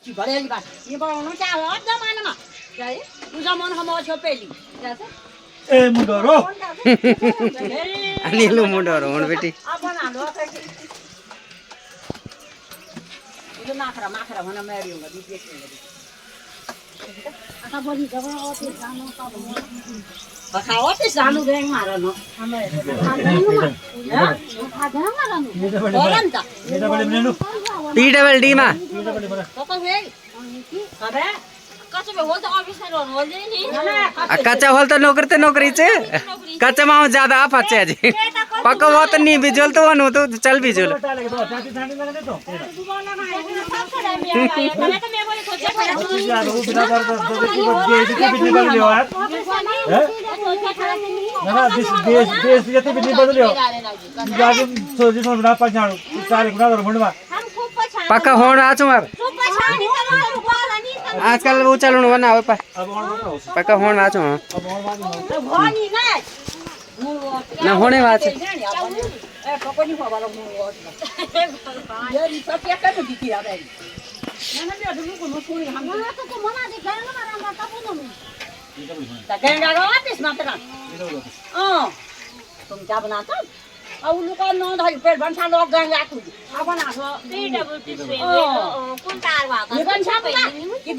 ती भरेली बात ये बनाउनु क्या हो जमानामा है उ जमानामा म छोपेली ए मुडरो अनि लु मुडरो हुन बेटी अपन हालो itu makra mana meri enggak di piece enggak ata boli jaba otis janu ka bani bakha otis janu beng marano ame ya ada marano oranta ये डबल मेनू PWD मा kok we kabe kacha be holta office ro holde ni कच्चा whole तो नौकरी से कच्चा माओ ज्यादा आप अच्छे जी पक्का वो तो नहीं बिजुल तो वन तो चल बिजुल पक्का होण आछु मार आजकल वो चलनु बना हो पक्का होण आछु ना होने बात है ए पकोनी भवाला मु यो नि सके के तो दिखी आ भाई ना ना दु को न सुनी हम तो मना दे गन ना राम का पुनो ता गंगा रो आतिस मात्र तुम क्या बनाता अब लुका न धरि पेट भन्छ लोग गंगा खुदी अब बना सो PWD कुन तार भएको